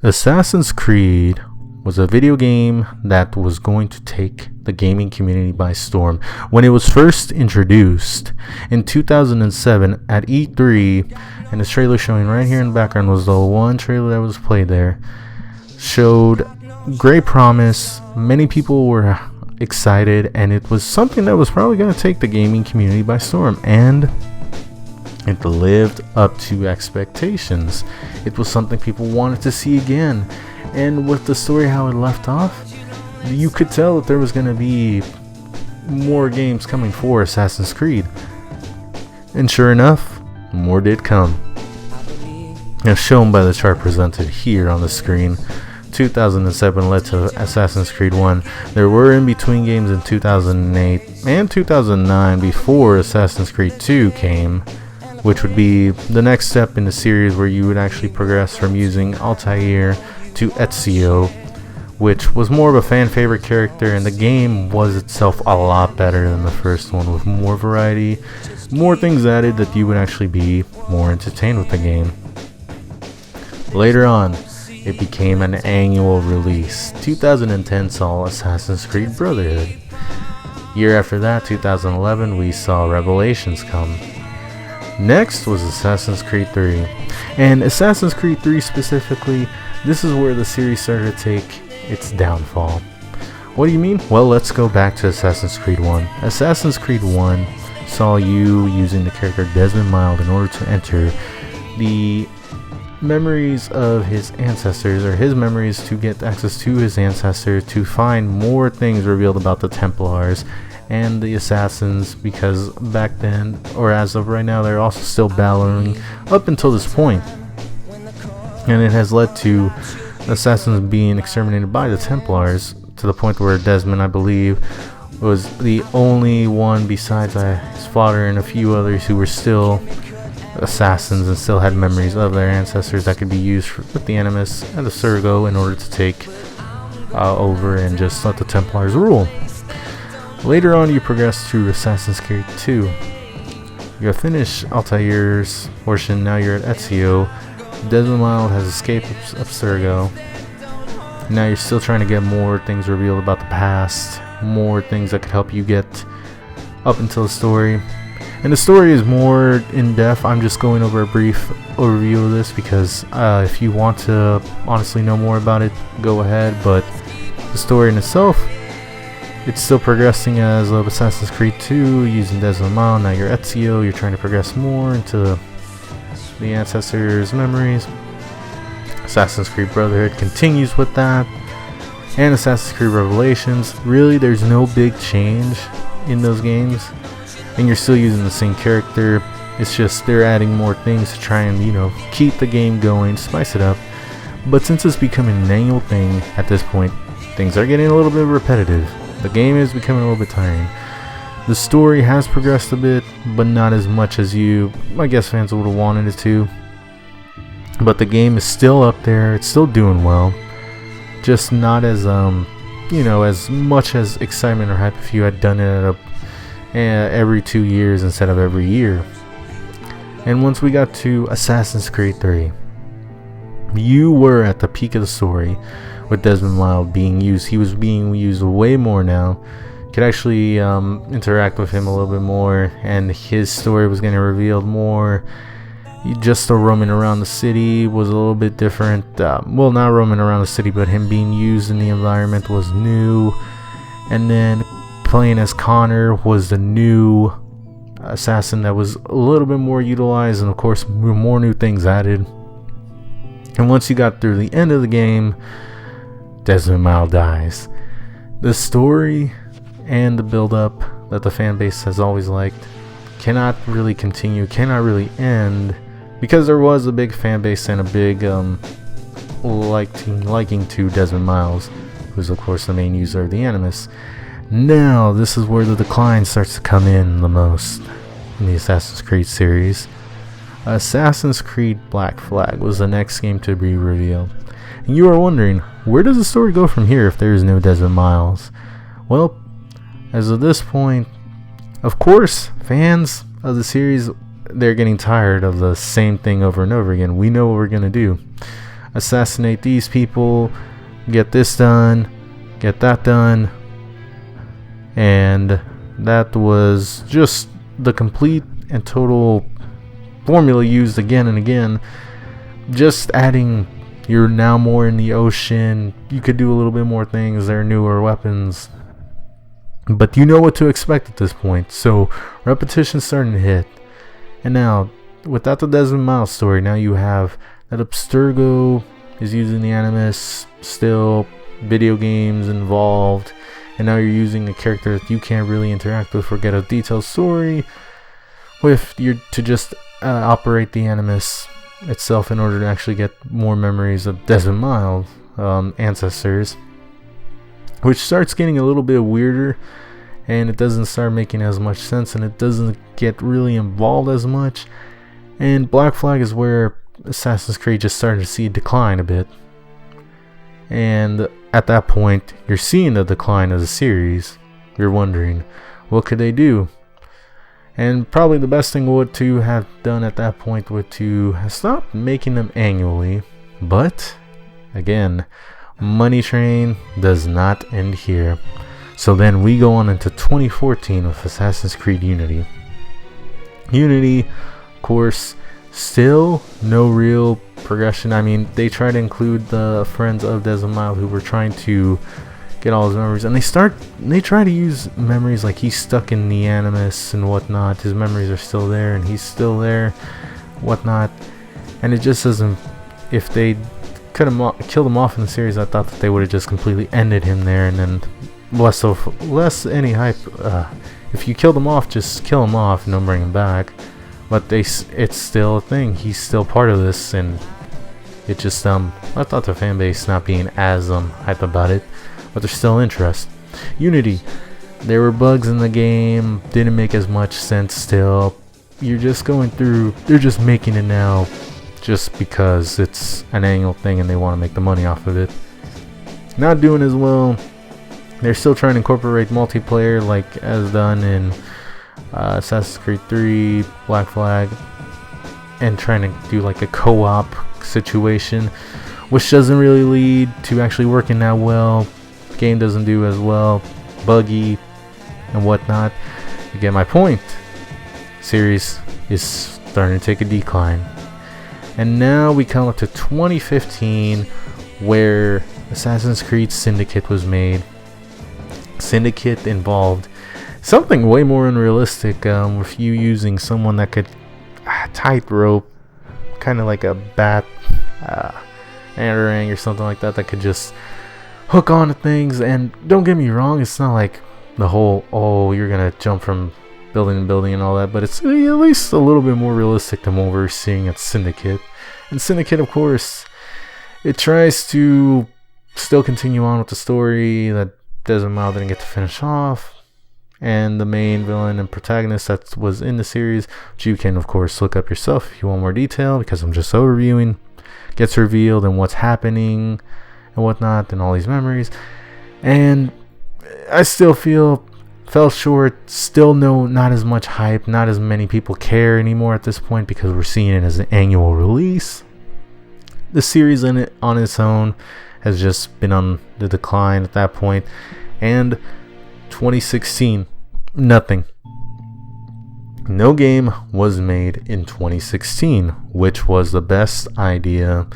Assassin's Creed was a video game that was going to take the gaming community by storm. When it was first introduced in 2007 at E3, and the trailer showing right here in the background was the one trailer that was played there, showed great promise. Many people were excited, and it was something that was probably going to take the gaming community by storm, and it lived up to expectations. It was something people wanted to see again. And with the story how it left off, you could tell that there was going to be more games coming for Assassin's Creed. And sure enough, more did come. As shown by the chart presented here on the screen, 2007 led to Assassin's Creed 1. There were in-between games in 2008 and 2009 before Assassin's Creed 2 came, which would be the next step in the series where you would actually progress from using Altair to Ezio, which was more of a fan favorite character, and the game was itself a lot better than the first one, with more variety, more things added that you would actually be more entertained with the game. Later on, it became an annual release. 2010 saw Assassin's Creed Brotherhood. Year after that, 2011, we saw Revelations come. Next was Assassin's Creed 3, and Assassin's Creed 3 specifically, this is where the series started to take its downfall. What do you mean? Well, let's go back to Assassin's Creed 1. Assassin's Creed 1 saw you using the character Desmond Miles in order to enter the memories of his ancestors, or his memories to get access to his ancestors, to find more things revealed about the Templars and the assassins, because back then, or as of right now, they're also still battling up until this point. And it has led to assassins being exterminated by the Templars, to the point where Desmond, I believe, was the only one besides his father and a few others who were still assassins and still had memories of their ancestors that could be used with the Animus and the Surgo in order to take over and just let the Templars rule. Later on, you progress through Assassin's Creed 2. You have finished Altair's portion, now you're at Ezio. Desmond Miles has escaped Abstergo. Now you're still trying to get more things revealed about the past, more things that could help you get up until the story. And the story is more in-depth. I'm just going over a brief overview of this because if you want to honestly know more about it, go ahead. But the story in itself, it's still progressing as of Assassin's Creed 2, using Desmond Miles. Now you're Ezio, you're trying to progress more into the ancestors' memories. Assassin's Creed Brotherhood continues with that. And Assassin's Creed Revelations, really there's no big change in those games. And you're still using the same character. It's just they're adding more things to try and, keep the game going, spice it up. But since it's becoming an annual thing at this point, things are getting a little bit repetitive. The game is becoming a little bit tiring. The story has progressed a bit, but not as much as I guess fans would have wanted it to. But the game is still up there. It's still doing well. Just not as, as much as excitement or hype if you had done it every 2 years instead of every year. And once we got to Assassin's Creed 3, you were at the peak of the story with Desmond Miles being used. He was being used way more now. You could actually interact with him a little bit more, and his story was getting revealed more. Just the roaming around the city was a little bit different. Well, not roaming around the city, but him being used in the environment was new. And then playing as Connor was the new assassin that was a little bit more utilized, and of course more new things added. And once you got through the end of the game, Desmond Miles dies. The story and the build-up that the fan base has always liked cannot really continue, cannot really end, because there was a big fan base and a big liking to Desmond Miles, who's of course the main user of the Animus. Now this is where the decline starts to come in the most in the Assassin's Creed series. Assassin's Creed Black Flag was the next game to be revealed. And you are wondering, where does the story go from here if there is no Desmond Miles? Well, as of this point, of course, fans of the series, they're getting tired of the same thing over and over again. We know what we're going to do. assassinate these people, get this done, get that done. And that was just the complete and total formula used again and again. Just adding, you're now more in the ocean, you could do a little bit more things, there are newer weapons, but you know what to expect at this point. So repetition's starting to hit. And now, without the Desmond Miles story, now you have that Abstergo is using the Animus, still video games involved, and now you're using a character that you can't really interact with or get a detailed story with, to just operate the Animus itself in order to actually get more memories of Desmond Miles ancestors, which starts getting a little bit weirder, and it doesn't start making as much sense, and it doesn't get really involved as much. And Black Flag is where Assassin's Creed just started to see a decline a bit, and at that point you're seeing the decline of the series. You're wondering, what could they do? And probably the best thing would to have done at that point would to have stopped making them annually. But again, Money Train does not end here. So then we go on into 2014 with Assassin's Creed Unity. Unity, of course, still no real progression. I mean, they try to include the friends of Desmond Miles who were trying to get all his memories, and they try to use memories like he's stuck in the Animus and whatnot. His memories are still there and he's still there, whatnot, and it just doesn't. If they could have killed him off in the series, I thought that they would have just completely ended him there, and then less any hype. If you killed him off, just kill him off and don't bring him back. But it's still a thing. He's still part of this, and it just I thought the fan base not being as hype about it, but there's still interest. Unity, there were bugs in the game, didn't make as much sense still. You're just going through, they're just making it now just because it's an annual thing and they want to make the money off of it. Not doing as well. They're still trying to incorporate multiplayer like as done in Assassin's Creed 3, Black Flag, and trying to do like a co-op situation, which doesn't really lead to actually working that well. Game doesn't do as well, buggy and whatnot. You get my point. Series is starting to take a decline, and now we come up to 2015, where Assassin's Creed Syndicate was made. Syndicate involved something way more unrealistic, with you using someone that could tightrope, kind of like a bat, Anarang or something like that, that could just hook on to things. And don't get me wrong, it's not like the whole, oh, you're gonna jump from building to building and all that, but it's at least a little bit more realistic than what we're seeing at Syndicate. And Syndicate, of course, it tries to still continue on with the story that Desmond Miles didn't get to finish off, and the main villain and protagonist that was in the series, which you can of course look up yourself if you want more detail, because I'm just overviewing, gets revealed and what's happening and whatnot, and all these memories. And I still fell short. Still not as much hype, not as many people care anymore at this point, because we're seeing it as an annual release. The series on its own has just been on the decline at that point. And 2016, nothing. No game was made in 2016, which was the best idea.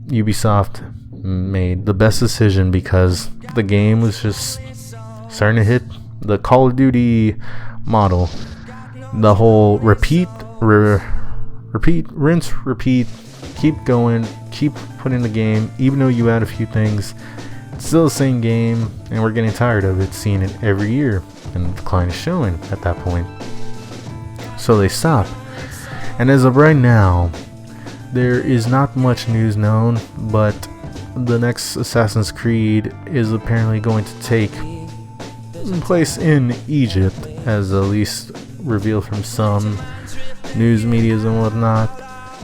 Ubisoft made the best decision, because the game was just starting to hit the Call of Duty model. The whole repeat, rinse, repeat, keep going, keep putting the game, even though you add a few things. It's still the same game, and we're getting tired of it, seeing it every year, and the decline is showing at that point. So they stop. And as of right now, there is not much news known, but the next Assassin's Creed is apparently going to take place in Egypt, as at least revealed from some news medias and whatnot.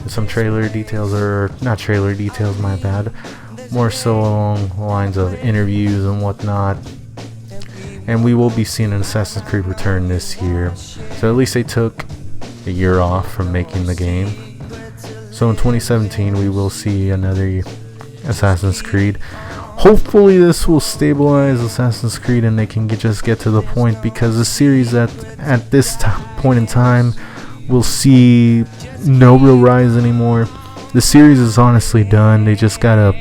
Some trailer details, or not trailer details, my bad, more so along the lines of interviews and whatnot. And we will be seeing an Assassin's Creed return this year, so at least they took a year off from making the game. So in 2017 we will see another Assassin's Creed. Hopefully this will stabilize Assassin's Creed and they can just get to the point, because the series at this point in time will see no real rise anymore. The series is honestly done. They just gotta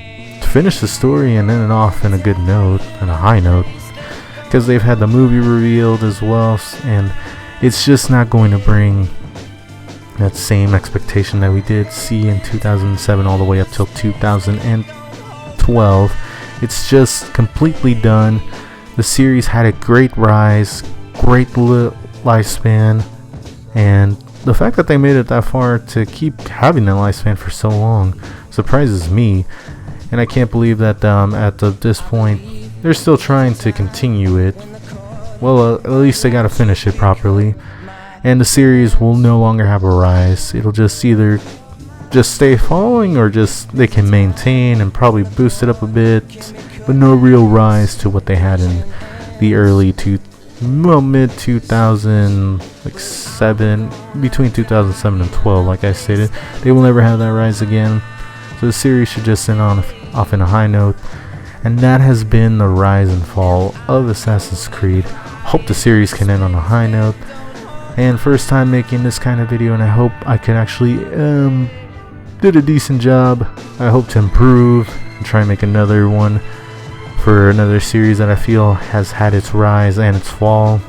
finish the story and end it off in a good note, and a high note, because they've had the movie revealed as well, and it's just not going to bring that same expectation that we did see in 2007 all the way up till 2012. It's just completely done. The series had a great rise, great lifespan, and the fact that they made it that far to keep having that lifespan for so long surprises me. And I can't believe that at this point they're still trying to continue it. Well, at least they gotta finish it properly, and the series will no longer have a rise. It'll just either just stay following, or just they can maintain and probably boost it up a bit, but no real rise to what they had in the early mid 2007, between 2007 and 12. Like I stated, they will never have that rise again. So the series should just end off in a high note, and that has been the rise and fall of Assassin's Creed. Hope the series can end on a high note. And first time making this kind of video, and I hope I can actually did a decent job. I hope to improve and try and make another one for another series that I feel has had its rise and its fall.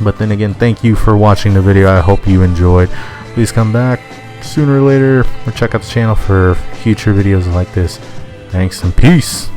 But then again, thank you for watching the video. I hope you enjoyed. Please come back sooner or later, or check out the channel for future videos like this. Thanks and peace.